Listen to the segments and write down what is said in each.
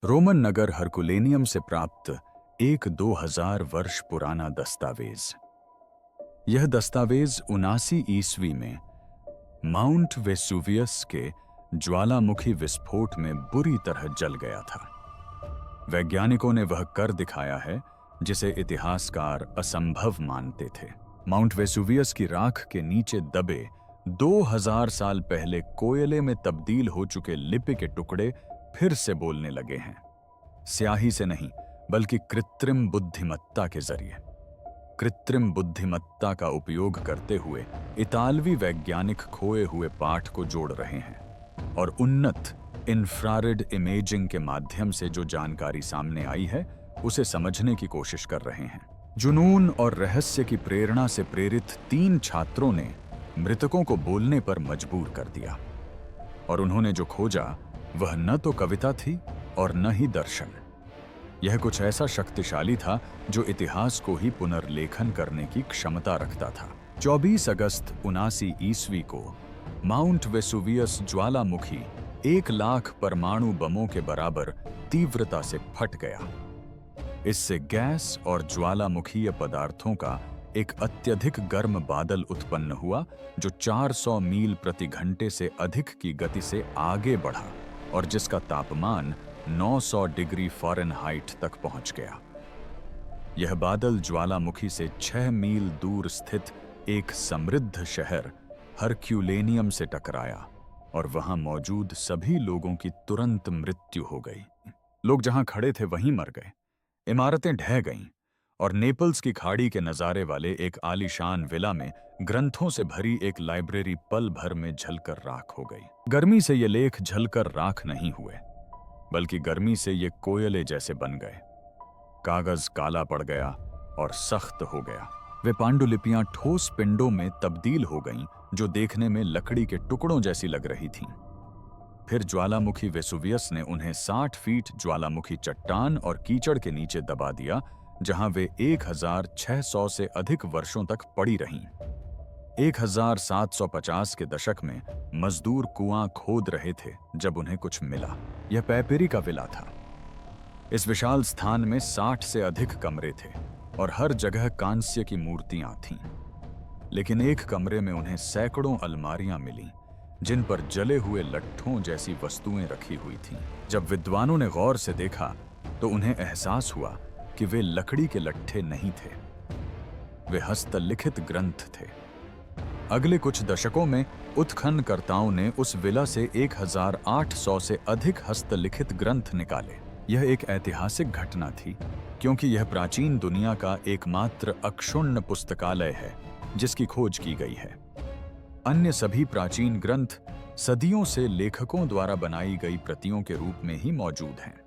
Roman नगर Herculaneum से प्राप्त एक 2000 वर्ष पुराना दस्तावेज। यह दस्तावेज 79 ईस्वी में माउंट वेसुवियस के ज्वालामुखी विस्फोट में बुरी तरह जल गया था। वैज्ञानिकों ने वह कर दिखाया है जिसे इतिहासकार असंभव मानते थे। माउंट वेसुवियस की राख के नीचे दबे 2000 साल पहले कोयले में तब्दील हो चुके लिपि के टुकड़े फिर से बोलने लगे हैं, स्याही से नहीं बल्कि कृत्रिम बुद्धिमत्ता के जरिए। कृत्रिम बुद्धिमत्ता का उपयोग करते हुए इतालवी वैज्ञानिक खोए हुए पाठ को जोड़ रहे हैं और उन्नत इंफ्रारेड इमेजिंग के माध्यम से जो जानकारी सामने आई है उसे समझने की कोशिश कर रहे हैं। जुनून और रहस्य की प्रेरणा से प्रेरित 3 छात्रों ने मृतकों को बोलने पर मजबूर कर दिया और उन्होंने जो खोजा वह न तो कविता थी और न ही दर्शन। यह कुछ ऐसा शक्तिशाली था जो इतिहास को ही पुनर्लेखन करने की क्षमता रखता था। 24 अगस्त 79 ईस्वी को माउंट वेसुवियस ज्वालामुखी 1 लाख परमाणु बमों के बराबर तीव्रता से फट गया। इससे गैस और ज्वालामुखीय पदार्थों का एक अत्यधिक गर्म बादल उत्पन्न हुआ जो 400 मील प्रति घंटे से अधिक की गति से आगे बढ़ा और जिसका तापमान 900 डिग्री फ़ारेनहाइट तक पहुंच गया। यह बादल ज्वालामुखी से 6 मील दूर स्थित एक समृद्ध शहर हरक्यूलेनियम से टकराया और वहां मौजूद सभी लोगों की तुरंत मृत्यु हो गई। लोग जहां खड़े थे वहीं मर गए, इमारतें ढह गईं और नेपल्स की खाड़ी के नजारे वाले एक आलीशान विला में ग्रंथों से भरी एक लाइब्रेरी पल भर में जलकर राख हो गई। गर्मी से ये लेख जलकर राख नहीं हुए, बल्कि गर्मी से ये कोयले जैसे बन गए। कागज काला पड़ गया और सख्त हो गया। वे पांडुलिपियां ठोस पिंडों में तब्दील हो गईं जो देखने में लकड़ी के टुकड़ों जैसी लग रही थीं। फिर ज्वालामुखी वेसुवियस ने उन्हें 60 फीट ज्वालामुखी चट्टान और कीचड़ के नीचे दबा दिया, जहां वे 1600 से अधिक वर्षों तक पड़ी रहीं। 1750 के दशक में मजदूर कुआं खोद रहे थे जब उन्हें कुछ मिला। यह पैपेरी का विला था। इस विशाल स्थान में 60 से अधिक कमरे थे और हर जगह कांस्य की मूर्तियां थीं। लेकिन एक कमरे में उन्हें सैकड़ों अलमारियां मिलीं जिन पर जले हुए लट्ठों जैसी वस्तुएं रखी हुई थीं। जब विद्वानों ने गौर से देखा तो उन्हें एहसास हुआ कि वे लकड़ी के लट्ठे नहीं थे, वे हस्तलिखित ग्रंथ थे। अगले कुछ दशकों में उत्खननकर्ताओं ने उस विला से 1800 से अधिक हस्तलिखित ग्रंथ निकाले। यह एक ऐतिहासिक घटना थी क्योंकि यह प्राचीन दुनिया का एकमात्र अक्षुण्ण पुस्तकालय है जिसकी खोज की गई है। अन्य सभी प्राचीन ग्रंथ सदियों से लेखकों द्वारा बनाई गई प्रतियों के रूप में ही मौजूद हैं,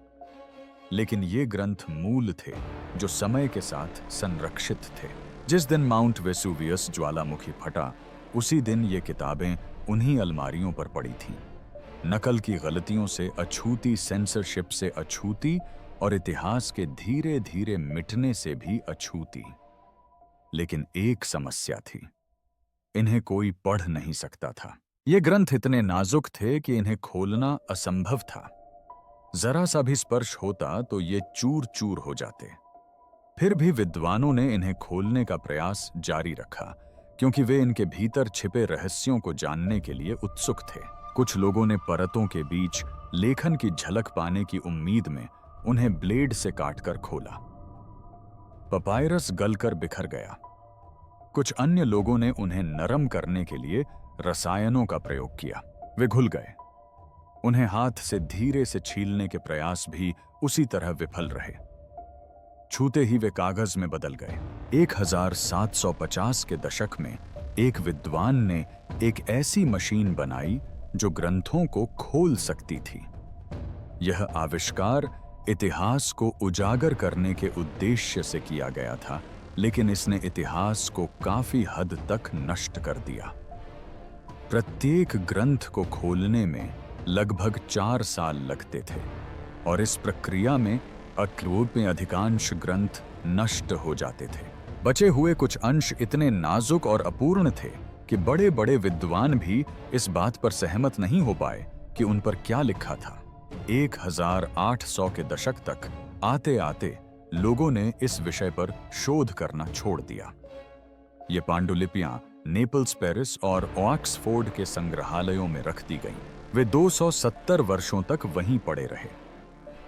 लेकिन ये ग्रंथ मूल थे जो समय के साथ संरक्षित थे। जिस दिन माउंट वेसुवियस ज्वालामुखी फटा उसी दिन ये किताबें उन्हीं अलमारियों पर पड़ी थीं। नकल की गलतियों से अछूती, सेंसरशिप से अछूती और इतिहास के धीरे धीरे मिटने से भी अछूती। लेकिन एक समस्या थी, इन्हें कोई पढ़ नहीं सकता था। ये ग्रंथ इतने नाजुक थे कि इन्हें खोलना असंभव था। जरा सा भी स्पर्श होता तो ये चूर चूर हो जाते। फिर भी विद्वानों ने इन्हें खोलने का प्रयास जारी रखा क्योंकि वे इनके भीतर छिपे रहस्यों को जानने के लिए उत्सुक थे। कुछ लोगों ने परतों के बीच लेखन की झलक पाने की उम्मीद में उन्हें ब्लेड से काटकर खोला। पपायरस गलकर बिखर गया। कुछ अन्य लोगों ने उन्हें नरम करने के लिए रसायनों का प्रयोग किया। वे घुल गए। उन्हें हाथ से धीरे से छीलने के प्रयास भी उसी तरह विफल रहे। छूते ही वे कागज में बदल गए। 1750 के दशक में एक विद्वान ने एक ऐसी मशीन बनाई जो ग्रंथों को खोल सकती थी। यह आविष्कार इतिहास को उजागर करने के उद्देश्य से किया गया था, लेकिन इसने इतिहास को काफी हद तक नष्ट कर दिया। प्रत्येक ग्रंथ को खोलने में लगभग 4 साल लगते थे और इस प्रक्रिया में अक्लूब में अधिकांश ग्रंथ नष्ट हो जाते थे। बचे हुए कुछ अंश इतने नाजुक और अपूर्ण थे कि बड़े बड़े विद्वान भी इस बात पर सहमत नहीं हो पाए कि उन पर क्या लिखा था। 1800 के दशक तक आते आते लोगों ने इस विषय पर शोध करना छोड़ दिया। ये पांडुलिपियां नेपल्स, पेरिस और ऑक्सफोर्ड के संग्रहालयों में रख दी गईं। वे 270 वर्षों तक वहीं पड़े रहे।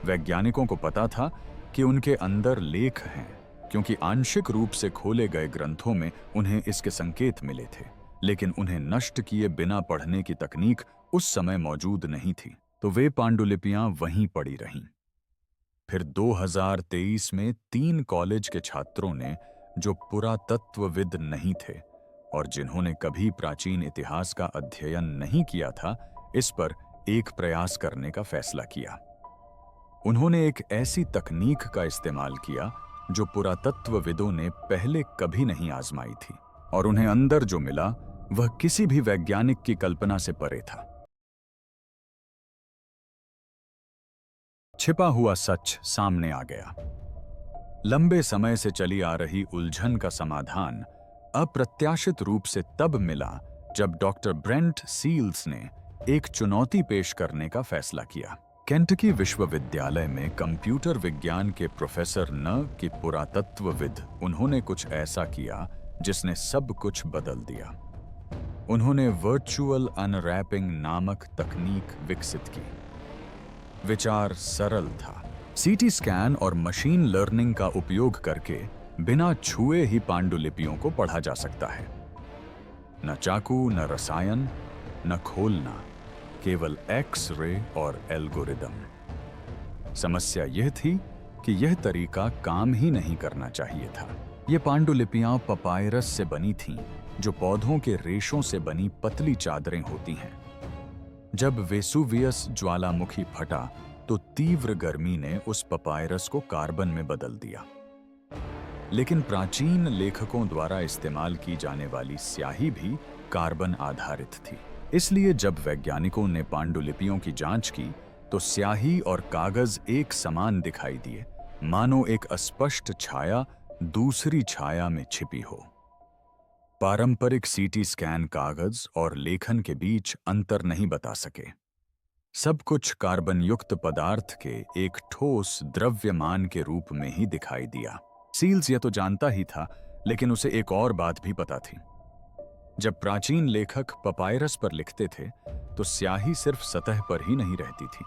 वैज्ञानिकों को पता था कि उनके अंदर लेख हैं, क्योंकि आंशिक रूप से खोले गए ग्रंथों में उन्हें इसके संकेत मिले थे, लेकिन उन्हें नष्ट किए बिना पढ़ने की तकनीक उस समय मौजूद नहीं थी, तो वे पांडुलिपियां वहीं पड़ी रहीं। फिर 2023 में 3 कॉलेज के छात्रों ने, जो पुरातत्वविद नहीं थे और जिन्होंने कभी प्राचीन इतिहास का अध्ययन नहीं किया था, इस पर एक प्रयास करने का फैसला किया। उन्होंने एक ऐसी तकनीक का इस्तेमाल किया जो पुरातत्वविदों ने पहले कभी नहीं आजमाई थी, और उन्हें अंदर जो मिला वह किसी भी वैज्ञानिक की कल्पना से परे था। छिपा हुआ सच सामने आ गया। लंबे समय से चली आ रही उलझन का समाधान अप्रत्याशित रूप से तब मिला जब डॉक्टर ब्रेंट सील्स ने एक चुनौती पेश करने का फैसला किया। केंटकी विश्वविद्यालय में कंप्यूटर विज्ञान के प्रोफेसर न कि पुरातत्वविद, उन्होंने कुछ ऐसा किया जिसने सब कुछ बदल दिया। उन्होंने वर्चुअल अनरैपिंग नामक तकनीक विकसित की। विचार सरल था। सीटी स्कैन और मशीन लर्निंग का उपयोग करके बिना छुए ही पांडुलिपियों को पढ़ा जा सकता है। न चाकू, न रसायन, न खोलना, केवल एक्स-रे और एल्गोरिदम। समस्या यह थी कि यह तरीका काम ही नहीं करना चाहिए था। ये पांडुलिपियां पपायरस से बनी थीं, जो पौधों के रेशों से बनी पतली चादरें होती हैं। जब वेसुवियस ज्वालामुखी फटा तो तीव्र गर्मी ने उस पपायरस को कार्बन में बदल दिया। लेकिन प्राचीन लेखकों द्वारा इस्तेमाल की जाने वाली स्याही भी कार्बन आधारित थी। इसलिए जब वैज्ञानिकों ने पांडुलिपियों की जांच की तो स्याही और कागज एक समान दिखाई दिए, मानो एक अस्पष्ट छाया दूसरी छाया में छिपी हो। पारंपरिक सीटी स्कैन कागज और लेखन के बीच अंतर नहीं बता सके। सब कुछ कार्बन युक्त पदार्थ के एक ठोस द्रव्यमान के रूप में ही दिखाई दिया। सील्स यह तो जानता ही था, लेकिन उसे एक और बात भी पता थी। जब प्राचीन लेखक पपायरस पर लिखते थे तो स्याही सिर्फ सतह पर ही नहीं रहती थी,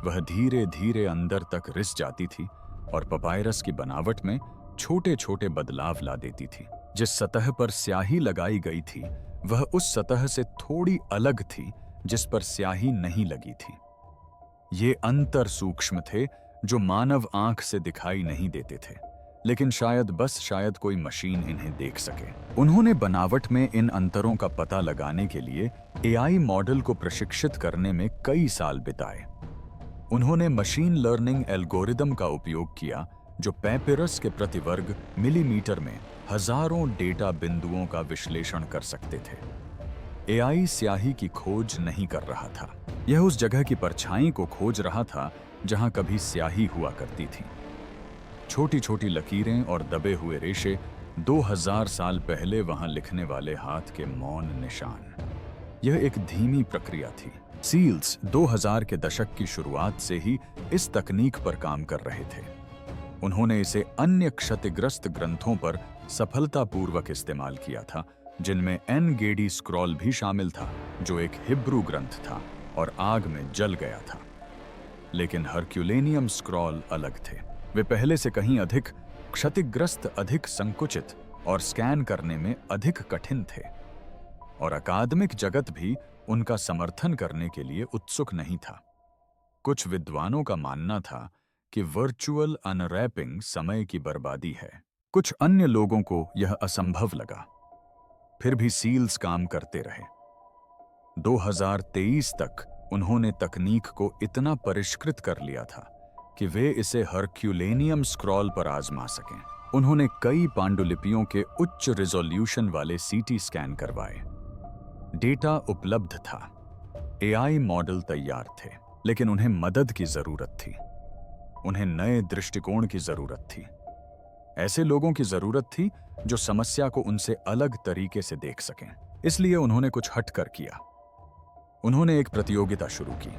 वह धीरे धीरे अंदर तक रिस जाती थी और पपायरस की बनावट में छोटे छोटे बदलाव ला देती थी। जिस सतह पर स्याही लगाई गई थी वह उस सतह से थोड़ी अलग थी जिस पर स्याही नहीं लगी थी। ये अंतर सूक्ष्म थे जो मानव आंख से दिखाई नहीं देते थे, लेकिन शायद कोई मशीन इन्हें देख सके। उन्होंने बनावट में इन अंतरों का पता लगाने के लिए एआई मॉडल को प्रशिक्षित करने में कई साल बिताए। उन्होंने मशीन लर्निंग एल्गोरिदम का उपयोग किया जो पैपिरस के प्रतिवर्ग मिलीमीटर में हजारों डेटा बिंदुओं का विश्लेषण कर सकते थे। एआई स्याही की खोज नहीं कर रहा था, यह उस जगह की परछाई को खोज रहा था जहां कभी स्याही हुआ करती थी। छोटी छोटी लकीरें और दबे हुए रेशे, 2000 साल पहले वहां लिखने वाले हाथ के मौन निशान। यह एक धीमी प्रक्रिया थी। सील्स 2000 के दशक की शुरुआत से ही इस तकनीक पर काम कर रहे थे। उन्होंने इसे अन्य क्षतिग्रस्त ग्रंथों पर सफलतापूर्वक इस्तेमाल किया था, जिनमें एन-गेडी स्क्रॉल भी शामिल था, जो एक हिब्रू ग्रंथ था और आग में जल गया था। लेकिन हरक्यूलेनियम स्क्रॉल अलग थे। वे पहले से कहीं अधिक क्षतिग्रस्त, अधिक संकुचित और स्कैन करने में अधिक कठिन थे, और अकादमिक जगत भी उनका समर्थन करने के लिए उत्सुक नहीं था। कुछ विद्वानों का मानना था कि वर्चुअल अनरैपिंग समय की बर्बादी है। कुछ अन्य लोगों को यह असंभव लगा। फिर भी सील्स काम करते रहे। 2023 तक उन्होंने तकनीक को इतना परिष्कृत कर लिया था कि वे इसे हरक्यूलेनियम स्क्रॉल पर आजमा सकें। उन्होंने कई पांडुलिपियों के उच्च रिजोल्यूशन वाले सीटी स्कैन करवाए। डेटा उपलब्ध था, एआई मॉडल तैयार थे, लेकिन उन्हें मदद की जरूरत थी। उन्हें नए दृष्टिकोण की जरूरत थी। ऐसे लोगों की जरूरत थी जो समस्या को उनसे अलग तरीके से देख सकें। इसलिए उन्होंने कुछ हटकर किया। उन्होंने एक प्रतियोगिता शुरू की।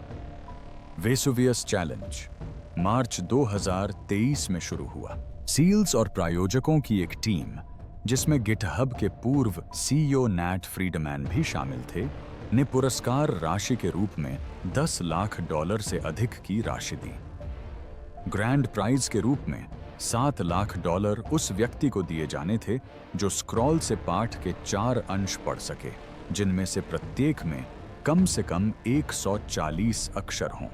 वेसुवियस चैलेंज मार्च 2023 में शुरू हुआ। सील्स और प्रायोजकों की एक टीम, जिसमें गिटहब के पूर्व सीईओ नैट फ्रीडमैन भी शामिल थे, ने पुरस्कार राशि के रूप में $10 लाख से अधिक की राशि दी। ग्रैंड प्राइज के रूप में $7 लाख उस व्यक्ति को दिए जाने थे जो स्क्रॉल से पाठ के 4 अंश पढ़ सके, जिनमें से प्रत्येक में कम से कम 140 अक्षर हों।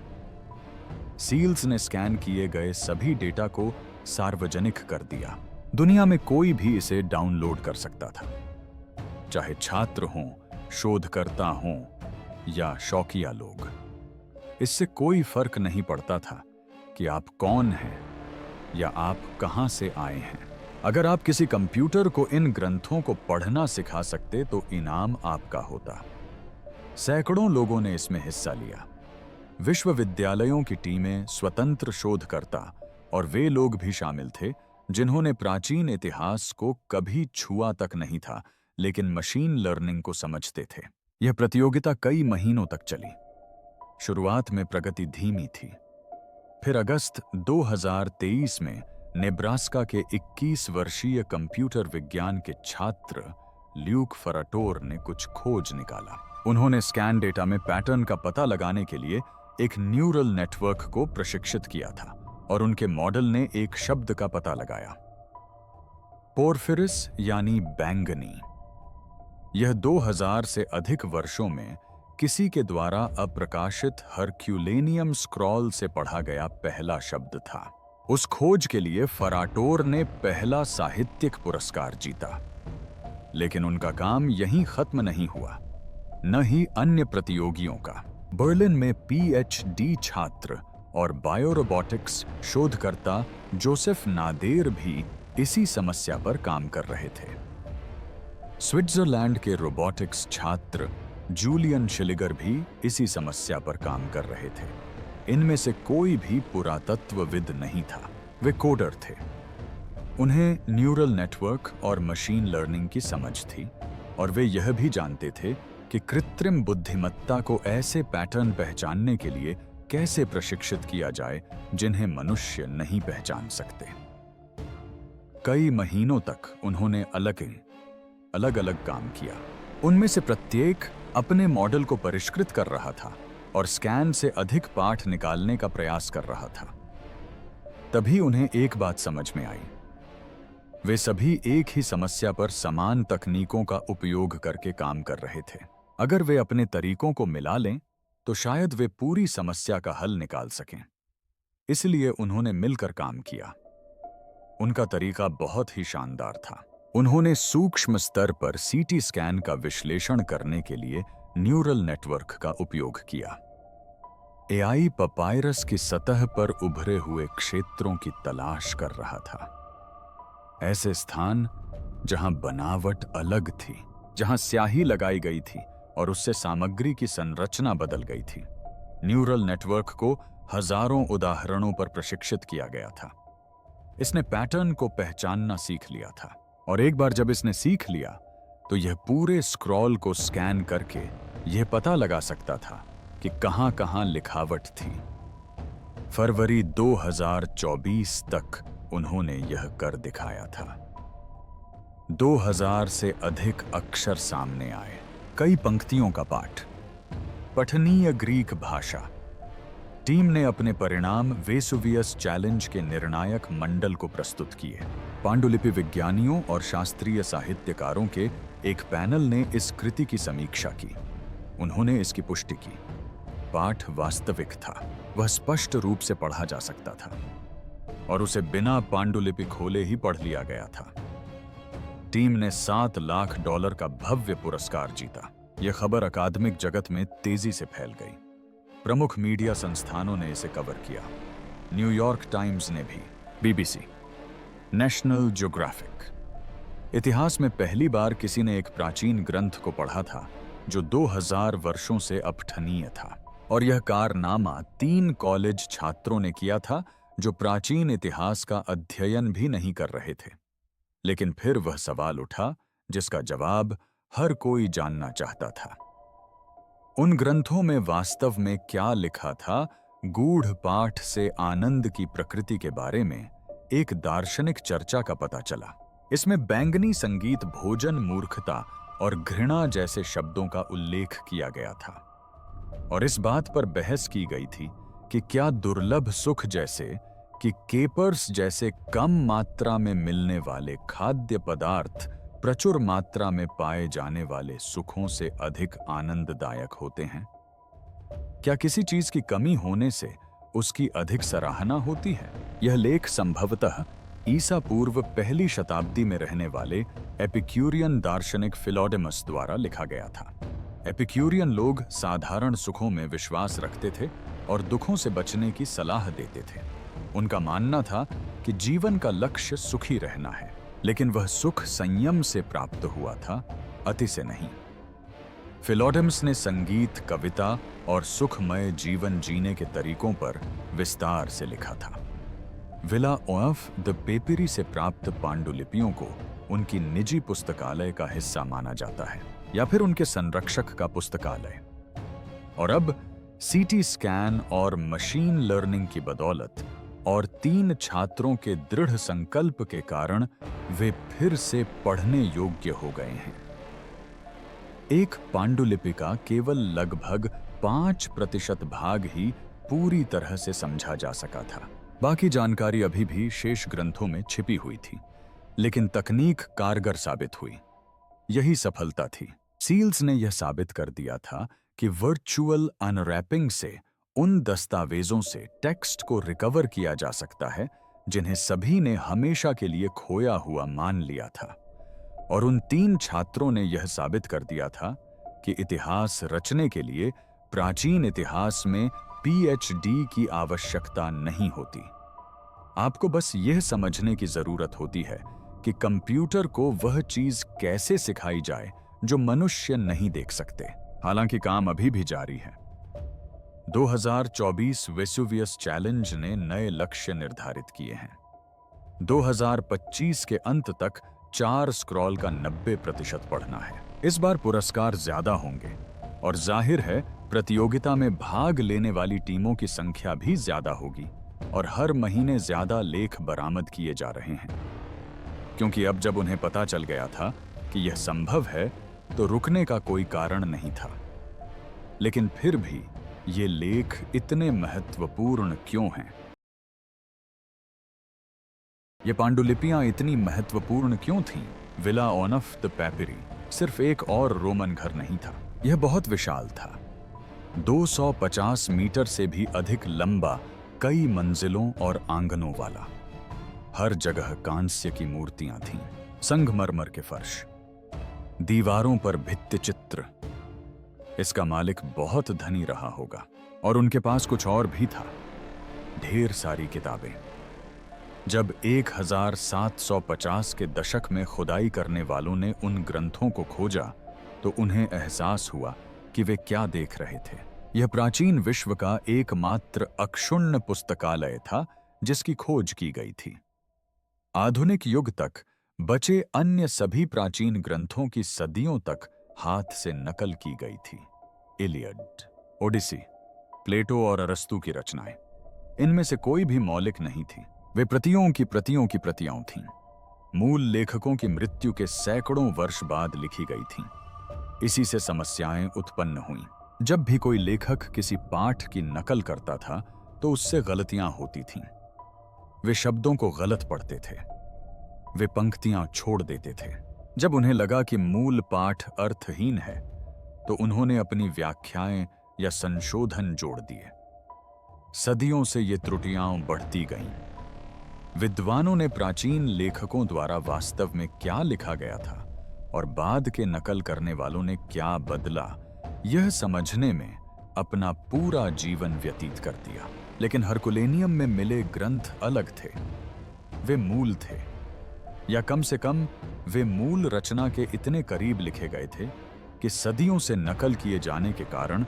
सील्स ने स्कैन किए गए सभी डेटा को सार्वजनिक कर दिया। दुनिया में कोई भी इसे डाउनलोड कर सकता था, चाहे छात्र हों, शोधकर्ता हों या शौकिया लोग। इससे कोई फर्क नहीं पड़ता था कि आप कौन हैं या आप कहां से आए हैं। अगर आप किसी कंप्यूटर को इन ग्रंथों को पढ़ना सिखा सकते तो इनाम आपका होता। सैकड़ों लोगों ने इसमें हिस्सा लिया। विश्वविद्यालयों की टीमें, स्वतंत्र शोधकर्ता और वे लोग भी शामिल थे जिन्होंने प्राचीन इतिहास को कभी छुआ तक नहीं था, लेकिन मशीन लर्निंग को समझते थे। यह प्रतियोगिता कई महीनों तक चली। शुरुआत में प्रगति धीमी थी। फिर अगस्त 2023 में नेब्रास्का के 21 वर्षीय कंप्यूटर विज्ञान के छात्र ल्यूक फराटोर ने कुछ खोज निकाला। उन्होंने स्कैन डेटा में पैटर्न का पता लगाने के लिए एक न्यूरल नेटवर्क को प्रशिक्षित किया था और उनके मॉडल ने एक शब्द का पता लगाया, पोर्फिरिस यानी बैंगनी। यह 2000 से अधिक वर्षों में किसी के द्वारा अप्रकाशित हरक्यूलेनियम स्क्रॉल से पढ़ा गया पहला शब्द था। उस खोज के लिए फराटोर ने पहला साहित्यिक पुरस्कार जीता। लेकिन उनका काम यहीं खत्म नहीं हुआ, न ही अन्य प्रतियोगियों का। बर्लिन में पीएचडी छात्र और बायोरोबोटिक्स शोधकर्ता जोसेफ नादेर भी इसी समस्या पर काम कर रहे थे। स्विट्जरलैंड के रोबोटिक्स छात्र जूलियन शिलिगर भी इसी समस्या पर काम कर रहे थे। इनमें से कोई भी पुरातत्वविद नहीं था, वे कोडर थे। उन्हें न्यूरल नेटवर्क और मशीन लर्निंग की समझ थी और वे यह भी जानते थे कि कृत्रिम बुद्धिमत्ता को ऐसे पैटर्न पहचानने के लिए कैसे प्रशिक्षित किया जाए जिन्हें मनुष्य नहीं पहचान सकते। कई महीनों तक उन्होंने अलग अलग काम किया। उनमें से प्रत्येक अपने मॉडल को परिष्कृत कर रहा था और स्कैन से अधिक पाठ निकालने का प्रयास कर रहा था। तभी उन्हें एक बात समझ में आई। वे सभी एक ही समस्या पर समान तकनीकों का उपयोग करके काम कर रहे थे। अगर वे अपने तरीकों को मिला लें तो शायद वे पूरी समस्या का हल निकाल सकें। इसलिए उन्होंने मिलकर काम किया। उनका तरीका बहुत ही शानदार था। उन्होंने सूक्ष्म स्तर पर सीटी स्कैन का विश्लेषण करने के लिए न्यूरल नेटवर्क का उपयोग किया। एआई पपायरस की सतह पर उभरे हुए क्षेत्रों की तलाश कर रहा था। ऐसे स्थान जहां बनावट अलग थी, जहां स्याही लगाई गई थी और उससे सामग्री की संरचना बदल गई थी। न्यूरल नेटवर्क को हजारों उदाहरणों पर प्रशिक्षित किया गया था। इसने पैटर्न को पहचानना सीख लिया था और एक बार जब इसने सीख लिया तो यह पूरे स्क्रॉल को स्कैन करके यह पता लगा सकता था कि कहां-कहां लिखावट थी। फरवरी 2024 तक उन्होंने यह कर दिखाया था। 2000 से अधिक अक्षर सामने आए, कई पंक्तियों का पाठ, पठनीय ग्रीक भाषा। टीम ने अपने परिणाम वेसुवियस चैलेंज के निर्णायक मंडल को प्रस्तुत किए। पांडुलिपि विज्ञानियों और शास्त्रीय साहित्यकारों के एक पैनल ने इस कृति की समीक्षा की। उन्होंने इसकी पुष्टि की। पाठ वास्तविक था, वह स्पष्ट रूप से पढ़ा जा सकता था और उसे बिना पांडुलिपि खोले ही पढ़ लिया गया था। टीम ने $7 लाख का भव्य पुरस्कार जीता। यह खबर अकादमिक जगत में तेजी से फैल गई। प्रमुख मीडिया संस्थानों ने इसे कवर किया। न्यूयॉर्क टाइम्स ने भी, बीबीसी, नेशनल ज्योग्राफिक। इतिहास में पहली बार किसी ने एक प्राचीन ग्रंथ को पढ़ा था जो 2000 वर्षों से अपठनीय था। और यह कारनामा 3 कॉलेज छात्रों ने किया था जो प्राचीन इतिहास का अध्ययन भी नहीं कर रहे थे। लेकिन फिर वह सवाल उठा जिसका जवाब हर कोई जानना चाहता था। उन ग्रंथों में वास्तव में क्या लिखा था, गूढ़ पाठ से आनंद की प्रकृति के बारे में एक दार्शनिक चर्चा का पता चला। इसमें बैंगनी संगीत, भोजन, मूर्खता और घृणा जैसे शब्दों का उल्लेख किया गया था और इस बात पर बहस की गई थी कि क्या दुर्लभ सुख जैसे कि केपर्स जैसे कम मात्रा में मिलने वाले खाद्य पदार्थ प्रचुर मात्रा में पाए जाने वाले सुखों से अधिक आनंददायक होते हैं? क्या किसी चीज की कमी होने से उसकी अधिक सराहना होती है? यह लेख संभवतः ईसा पूर्व पहली शताब्दी में रहने वाले एपिक्यूरियन दार्शनिक फिलोडेमस द्वारा लिखा गया था। एपिक्यूरियन लोग साधारण सुखों में विश्वास रखते थे और दुखों से बचने की सलाह देते थे। उनका मानना था कि जीवन का लक्ष्य सुखी रहना है, लेकिन वह सुख संयम से प्राप्त हुआ था, अति से नहीं। फिलोडेमस ने संगीत, कविता और सुखमय जीवन जीने के तरीकों पर विस्तार से लिखा था। विला ओएफ द पेपिरी से प्राप्त पांडुलिपियों को उनकी निजी पुस्तकालय का हिस्सा माना जाता है या फिर उनके संरक्षक का पुस्तकालय। और अब सीटी स्कैन और मशीन लर्निंग की बदौलत और 3 छात्रों के दृढ़ संकल्प के कारण वे फिर से पढ़ने योग्य हो गए हैं। एक पांडुलिपि का केवल लगभग 5% भाग ही पूरी तरह से समझा जा सका था। बाकी जानकारी अभी भी शेष ग्रंथों में छिपी हुई थी, लेकिन तकनीक कारगर साबित हुई। यही सफलता थी। सील्स ने यह साबित कर दिया था कि वर्चुअल अनरैपिंग से उन दस्तावेजों से टेक्स्ट को रिकवर किया जा सकता है जिन्हें सभी ने हमेशा के लिए खोया हुआ मान लिया था। और उन 3 छात्रों ने यह साबित कर दिया था कि इतिहास रचने के लिए प्राचीन इतिहास में पीएचडी की आवश्यकता नहीं होती। आपको बस यह समझने की जरूरत होती है कि कंप्यूटर को वह चीज कैसे सिखाई जाए जो मनुष्य नहीं देख सकते। हालांकि काम अभी भी जारी है। 2024 वेसुवियस चैलेंज ने नए लक्ष्य निर्धारित किए हैं। 2025 के अंत तक 4 स्क्रॉल का 90% पढ़ना है। इस बार पुरस्कार ज्यादा होंगे और जाहिर है प्रतियोगिता में भाग लेने वाली टीमों की संख्या भी ज्यादा होगी और हर महीने ज्यादा लेख बरामद किए जा रहे हैं, क्योंकि अब जब उन्हें पता चल गया था कि यह संभव है तो रुकने का कोई कारण नहीं था। लेकिन फिर भी ये लेख इतने महत्वपूर्ण क्यों हैं? ये पांडुलिपियां इतनी महत्वपूर्ण क्यों थीं? विला ओएफ द पेपिरी सिर्फ एक और रोमन घर नहीं था। यह बहुत विशाल था, 250 मीटर से भी अधिक लंबा, कई मंजिलों और आंगनों वाला। हर जगह कांस्य की मूर्तियां थीं, संगमरमर के फर्श, दीवारों पर भित्ति चित्र। इसका मालिक बहुत धनी रहा होगा और उनके पास कुछ और भी था, ढेर सारी किताबें। जब 1750 के दशक में खुदाई करने वालों ने उन ग्रंथों को खोजा तो उन्हें एहसास हुआ कि वे क्या देख रहे थे। यह प्राचीन विश्व का एकमात्र अक्षुण्ण पुस्तकालय था जिसकी खोज की गई थी। आधुनिक युग तक बचे अन्य सभी प्राचीन ग्रंथों की सदियों तक हाथ से नकल की गई थी। इलियड, ओडिसी, प्लेटो और अरस्तु की रचनाएं, इनमें से कोई भी मौलिक नहीं थी। वे प्रतियों की प्रतियां थीं। मूल लेखकों की मृत्यु के सैकड़ों वर्ष बाद लिखी गई थीं। इसी से समस्याएं उत्पन्न हुईं। जब भी कोई लेखक किसी पाठ की नकल करता था तो उससे गलतियां होती थीं। वे शब्दों को गलत पढ़ते थे, वे पंक्तियां छोड़ देते थे। जब उन्हें लगा कि मूल पाठ अर्थहीन है तो उन्होंने अपनी व्याख्याएं या संशोधन जोड़ दिए। सदियों से ये त्रुटियां बढ़ती गईं। विद्वानों ने प्राचीन लेखकों द्वारा वास्तव में क्या लिखा गया था और बाद के नकल करने वालों ने क्या बदला, यह समझने में अपना पूरा जीवन व्यतीत कर दिया। लेकिन हरकुलेनियम में मिले ग्रंथ अलग थे। वे मूल थे, या कम से कम वे मूल रचना के इतने करीब लिखे गए थे कि सदियों से नकल किए जाने के कारण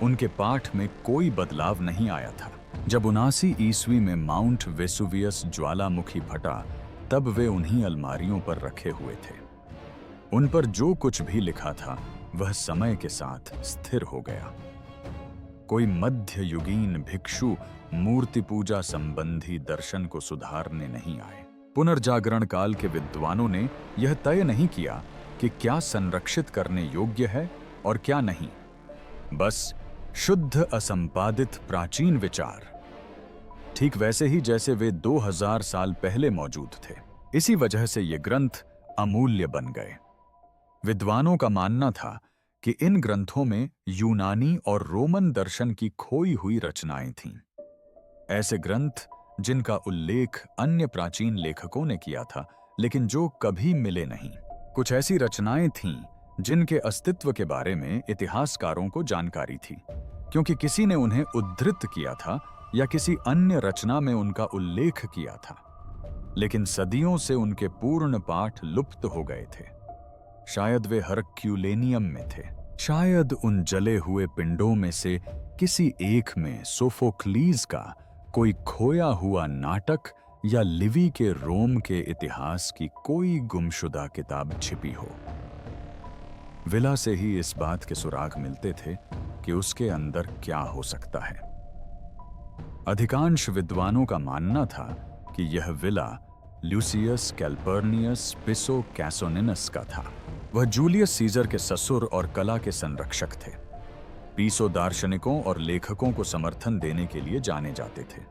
उनके पाठ में कोई बदलाव नहीं आया था। जब 79 ईस्वी में माउंट वेसुवियस ज्वालामुखी फटा तब वे उन्हीं अलमारियों पर रखे हुए थे। उन पर जो कुछ भी लिखा था वह समय के साथ स्थिर हो गया। कोई मध्ययुगीन भिक्षु मूर्ति पूजा संबंधी दर्शन को सुधारने नहीं आए। पुनर्जागरण काल के विद्वानों ने यह तय नहीं किया कि क्या संरक्षित करने योग्य है और क्या नहीं, बस शुद्ध असंपादित प्राचीन विचार, ठीक वैसे ही जैसे वे 2000 साल पहले मौजूद थे। इसी वजह से ये ग्रंथ अमूल्य बन गए। विद्वानों का मानना था कि इन ग्रंथों में यूनानी और रोमन दर्शन की खोई हुई रचनाएं थीं। ऐसे ग्रंथ जिनका उल्लेख अन्य प्राचीन लेखकों ने किया था, लेकिन जो कभी मिले नहीं। कुछ ऐसी रचनाएं थीं जिनके अस्तित्व के बारे में इतिहासकारों को जानकारी थी, क्योंकि किसी ने उन्हें उद्धृत किया था या किसी अन्य रचना में उनका उल्लेख किया था, लेकिन सदियों से उनके पूर्ण पाठ लुप्त हो गए थे। शायद वे हरक्यूलेनियम में थे, शायद उन जले हुए पिंडों में से किसी एक में सोफोक्लीज का कोई खोया हुआ नाटक या लिवी के रोम के इतिहास की कोई गुमशुदा किताब छिपी हो। विला से ही इस बात के सुराग मिलते थे कि उसके अंदर क्या हो सकता है। अधिकांश विद्वानों का मानना था कि यह विला ल्यूसियस कैल्पर्नियस पिसो कैसोनिनस का था। वह जूलियस सीजर के ससुर और कला के संरक्षक थे। पीसो दार्शनिकों और लेखकों को समर्थन देने के लिए जाने जाते थे।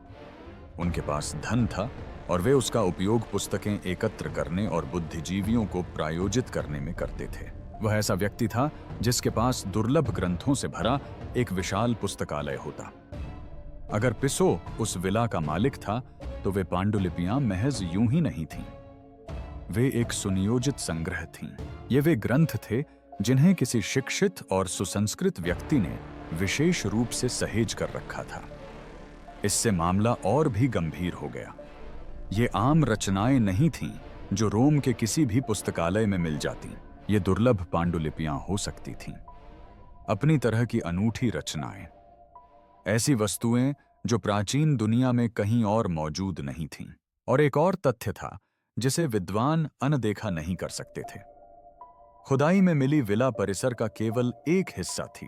उनके पास धन था और वे उसका उपयोग पुस्तकें एकत्र करने और बुद्धिजीवियों को प्रायोजित करने में करते थे। वह ऐसा व्यक्ति था जिसके पास दुर्लभ ग्रंथों से भरा एक विशाल पुस्तकालय होता। अगर पिसो उस विला का मालिक था तो वे पांडुलिपियां महज यूं ही नहीं थीं। वे एक सुनियोजित संग्रह थीं। ये वे ग्रंथ थे जिन्हें किसी शिक्षित और सुसंस्कृत व्यक्ति ने विशेष रूप से सहेज कर रखा था। इससे मामला और भी गंभीर हो गया। ये आम रचनाएं नहीं थीं जो रोम के किसी भी पुस्तकालय में मिल जाती। ये दुर्लभ पांडुलिपियां हो सकती थीं, अपनी तरह की अनूठी रचनाएं, ऐसी वस्तुएं जो प्राचीन दुनिया में कहीं और मौजूद नहीं थीं। और एक और तथ्य था जिसे विद्वान अनदेखा नहीं कर सकते थे। खुदाई में मिली विला परिसर का केवल एक हिस्सा थी।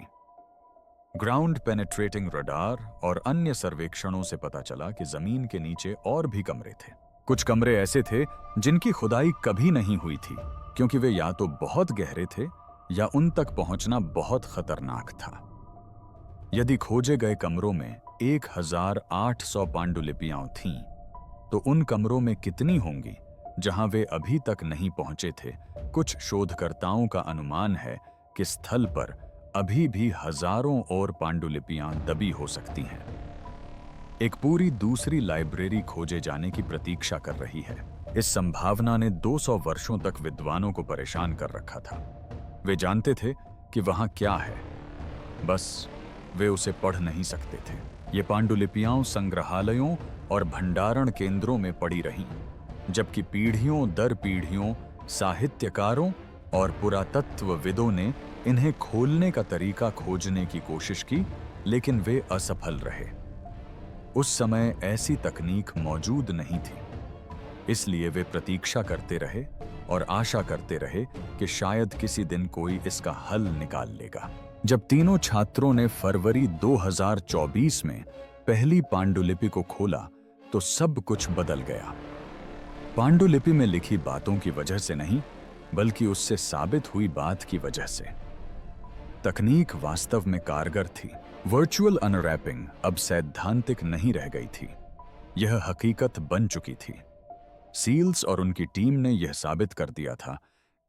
ग्राउंड पेनेट्रेटिंग रडार और अन्य सर्वेक्षणों से पता चला कि जमीन के नीचे और भी कमरे थे। कुछ कमरे ऐसे थे जिनकी खुदाई कभी नहीं हुई थी, क्योंकि वे या तो बहुत गहरे थे या उन तक पहुंचना बहुत खतरनाक था। यदि खोजे गए कमरों में 1800 पांडुलिपियां थीं, तो उन कमरों में कितनी होंगी जहां वे अभी तक नहीं पहुंचे थे? कुछ शोधकर्ताओं का अनुमान है कि स्थल पर अभी भी हजारों और पांडुलिपियां दबी हो सकती हैं। एक पूरी दूसरी लाइब्रेरी खोजे जाने की प्रतीक्षा कर रही है। इस संभावना ने 200 वर्षों तक विद्वानों को परेशान कर रखा था। वे जानते थे कि वहां क्या है, बस वे उसे पढ़ नहीं सकते थे। ये पांडुलिपियां संग्रहालयों और भंडारण केंद्रों में पड़ी रहीं, जबकि पीढ़ियों दर पीढ़ियों साहित्यकारों और पुरातत्वविदों ने इन्हें खोलने का तरीका खोजने की कोशिश की, लेकिन वे असफल रहे। उस समय ऐसी तकनीक मौजूद नहीं थी, इसलिए वे प्रतीक्षा करते रहे और आशा करते रहे कि शायद किसी दिन कोई इसका हल निकाल लेगा। जब तीनों छात्रों ने फरवरी 2024 में पहली पांडुलिपि को खोला तो सब कुछ बदल गया। पांडुलिपि में लिखी बातों की वजह से नहीं, बल्कि उससे साबित हुई बात की वजह से। तकनीक वास्तव में कारगर थी। वर्चुअल अनरैपिंग अब सैद्धांतिक नहीं रह गई थी, यह हकीकत बन चुकी थी। सील्स और उनकी टीम ने यह साबित कर दिया था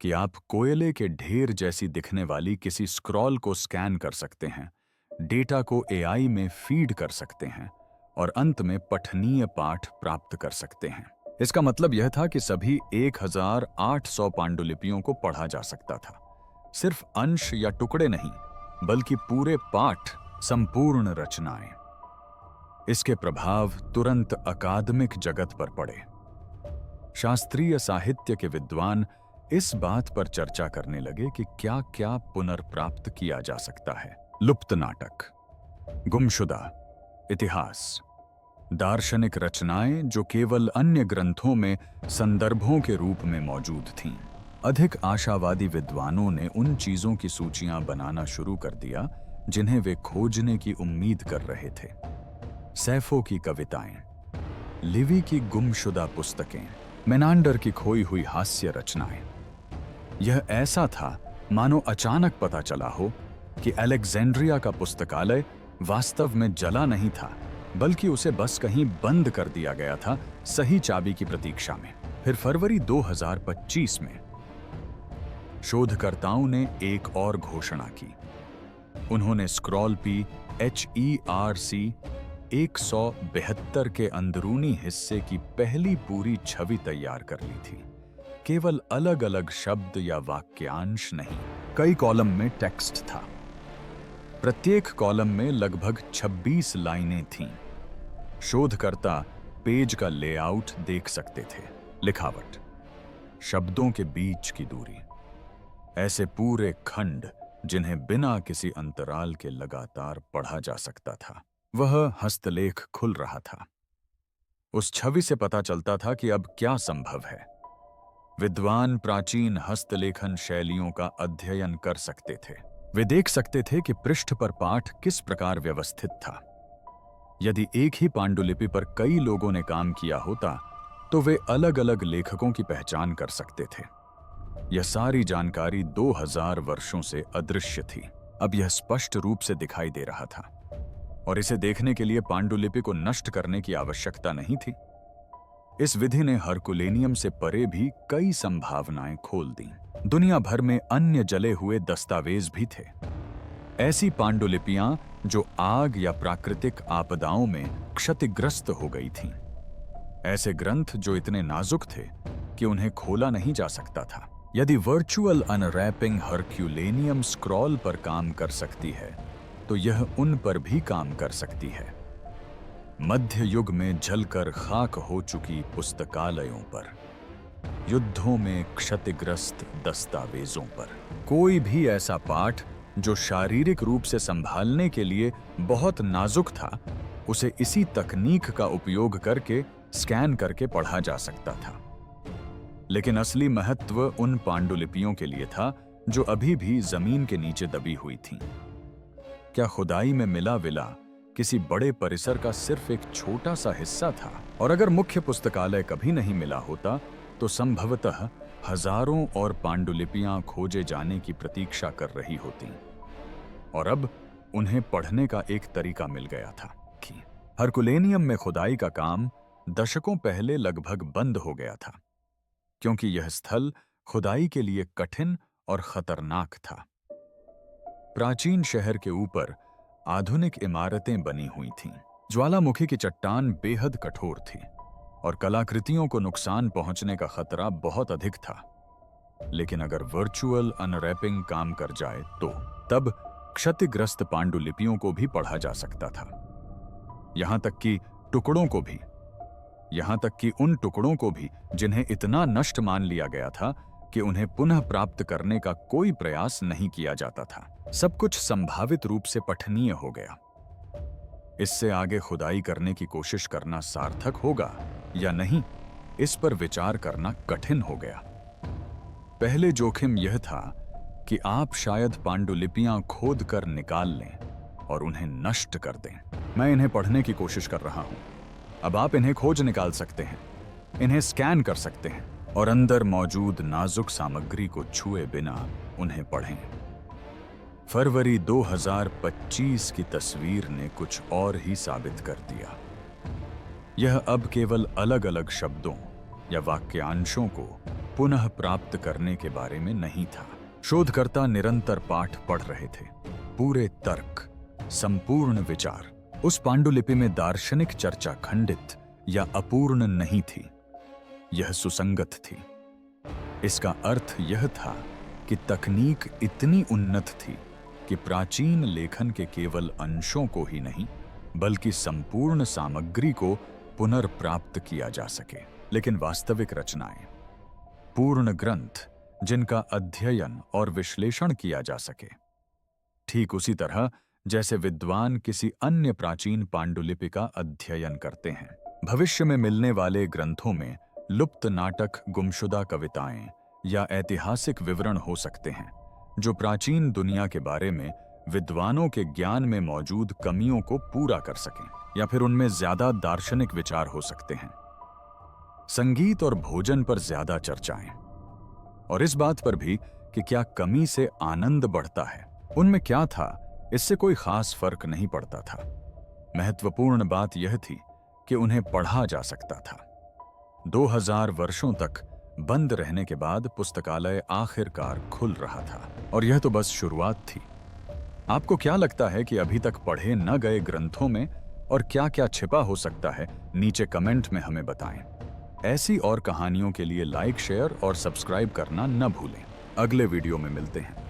कि आप कोयले के ढेर जैसी दिखने वाली किसी स्क्रॉल को स्कैन कर सकते हैं, डेटा को एआई में फीड कर सकते हैं और अंत में पठनीय पाठ प्राप्त कर सकते हैं। इसका मतलब यह था कि सभी 1800 पांडुलिपियों को पढ़ा जा सकता था। सिर्फ अंश या टुकड़े नहीं, बल्कि पूरे पाठ, संपूर्ण रचनाएं। इसके प्रभाव तुरंत अकादमिक जगत पर पड़े। शास्त्रीय साहित्य के विद्वान इस बात पर चर्चा करने लगे कि क्या क्या पुनर्प्राप्त किया जा सकता है। लुप्त नाटक, गुमशुदा इतिहास, दार्शनिक रचनाएं जो केवल अन्य ग्रंथों में संदर्भों के रूप में मौजूद थीं। अधिक आशावादी विद्वानों ने उन चीजों की सूचियां बनाना शुरू कर दिया जिन्हें वे खोजने की उम्मीद कर रहे थे। सैफो की कविताएं, लिवी की गुमशुदा पुस्तकें, मेनांडर की खोई हुई हास्य रचनाएं। यह ऐसा था मानो अचानक पता चला हो कि अलेक्जेंड्रिया का पुस्तकालय वास्तव में जला नहीं था, बल्कि उसे बस कहीं बंद कर दिया गया था, सही चाबी की प्रतीक्षा में। फिर फरवरी 2025 में शोधकर्ताओं ने एक और घोषणा की। उन्होंने स्क्रॉलपी HERC 172 के अंदरूनी हिस्से की पहली पूरी छवि तैयार कर ली थी। केवल अलग अलग शब्द या वाक्यांश नहीं, कई कॉलम में टेक्स्ट था। प्रत्येक कॉलम में लगभग 26 लाइनें थीं। शोधकर्ता पेज का लेआउट देख सकते थे, लिखावट, शब्दों के बीच की दूरी, ऐसे पूरे खंड जिन्हें बिना किसी अंतराल के लगातार पढ़ा जा सकता था। वह हस्तलेख खुल रहा था। उस छवि से पता चलता था कि अब क्या संभव है। विद्वान प्राचीन हस्तलेखन शैलियों का अध्ययन कर सकते थे। वे देख सकते थे कि पृष्ठ पर पाठ किस प्रकार व्यवस्थित था। यदि एक ही पांडुलिपि पर कई लोगों ने काम किया होता तो वे अलग अलग लेखकों की पहचान कर सकते थे। यह सारी जानकारी 2000 वर्षों से अदृश्य थी, अब यह स्पष्ट रूप से दिखाई दे रहा था। और इसे देखने के लिए पांडुलिपि को नष्ट करने की आवश्यकता नहीं थी। इस विधि ने हरकुलेनियम से परे भी कई संभावनाएं खोल दी। दुनिया भर में अन्य जले हुए दस्तावेज भी थे, ऐसी पांडुलिपियां जो आग या प्राकृतिक आपदाओं में क्षतिग्रस्त हो गई थीं। ऐसे ग्रंथ जो इतने नाजुक थे कि उन्हें खोला नहीं जा सकता था। यदि वर्चुअल अनरैपिंग हरक्यूलेनियम स्क्रॉल पर काम कर सकती है तो यह उन पर भी काम कर सकती है। मध्य युग में जलकर खाक हो चुकी पुस्तकालयों पर, युद्धों में क्षतिग्रस्त दस्तावेजों पर। कोई भी ऐसा पाठ जो शारीरिक रूप से संभालने के लिए बहुत नाजुक था, उसे इसी तकनीक का उपयोग करके स्कैन करके पढ़ा जा सकता था। लेकिन असली महत्व उन पांडुलिपियों के लिए था जो अभी भी जमीन के नीचे दबी हुई थीं। क्या खुदाई में मिला विला किसी बड़े परिसर का सिर्फ एक छोटा सा हिस्सा था? और अगर मुख्य पुस्तकालय कभी नहीं मिला होता तो संभवतः हजारों और पांडुलिपियां खोजे जाने की प्रतीक्षा कर रही होती। और अब उन्हें पढ़ने का एक तरीका मिल गया था कि हरकुलेनियम में खुदाई का काम दशकों पहले लगभग बंद हो गया था, क्योंकि यह स्थल खुदाई के लिए कठिन और खतरनाक था। प्राचीन शहर के ऊपर आधुनिक इमारतें बनी हुई थीं। ज्वालामुखी की चट्टान बेहद कठोर थी और कलाकृतियों को नुकसान पहुंचने का खतरा बहुत अधिक था। लेकिन अगर वर्चुअल अनरैपिंग काम कर जाए तो तब क्षतिग्रस्त पांडुलिपियों को भी पढ़ा जा सकता था। यहां तक कि उन टुकड़ों को भी जिन्हें इतना नष्ट मान लिया गया था कि उन्हें पुनः प्राप्त करने का कोई प्रयास नहीं किया जाता था। सब कुछ संभावित रूप से पठनीय हो गया। इससे आगे खुदाई करने की कोशिश करना सार्थक होगा या नहीं, इस पर विचार करना कठिन हो गया। पहले जोखिम यह था कि आप शायद पांडुलिपियां खोद कर निकाल लें और उन्हें नष्ट कर दें। मैं इन्हें पढ़ने की कोशिश कर रहा हूं। अब आप इन्हें खोज निकाल सकते हैं, इन्हें स्कैन कर सकते हैं और अंदर मौजूद नाजुक सामग्री को छुए बिना उन्हें पढ़ें। फरवरी 2025 की तस्वीर ने कुछ और ही साबित कर दिया। यह अब केवल अलग अलग शब्दों या वाक्यांशों को पुनः प्राप्त करने के बारे में नहीं था। शोधकर्ता निरंतर पाठ पढ़ रहे थे, पूरे तर्क, संपूर्ण विचार। उस पांडुलिपि में दार्शनिक चर्चा खंडित या अपूर्ण नहीं थी, यह सुसंगत थी। इसका अर्थ यह था कि तकनीक इतनी उन्नत थी कि प्राचीन लेखन के केवल अंशों को ही नहीं बल्कि संपूर्ण सामग्री को पुनर्प्राप्त किया जा सके। लेकिन वास्तविक रचनाएं, पूर्ण ग्रंथ जिनका अध्ययन और विश्लेषण किया जा सके, ठीक उसी तरह जैसे विद्वान किसी अन्य प्राचीन पांडुलिपि का अध्ययन करते हैं। भविष्य में मिलने वाले ग्रंथों में लुप्त नाटक, गुमशुदा कविताएं या ऐतिहासिक विवरण हो सकते हैं जो प्राचीन दुनिया के बारे में विद्वानों के ज्ञान में मौजूद कमियों को पूरा कर सकें, या फिर उनमें ज्यादा दार्शनिक विचार हो सकते हैं। संगीत और भोजन पर ज्यादा चर्चाएं, और इस बात पर भी कि क्या कमी से आनंद बढ़ता है। उनमें क्या था, इससे कोई खास फर्क नहीं पड़ता था। महत्वपूर्ण बात यह थी कि उन्हें पढ़ा जा सकता था। 2000 वर्षों तक बंद रहने के बाद पुस्तकालय आखिरकार खुल रहा था, और यह तो बस शुरुआत थी। आपको क्या लगता है कि अभी तक पढ़े न गए ग्रंथों में और क्या-क्या छिपा हो सकता है? नीचे कमेंट में हमें बताएं। ऐसी और कहानियों के लिए लाइक, शेयर और सब्सक्राइब करना न भूलें। अगले वीडियो में मिलते हैं।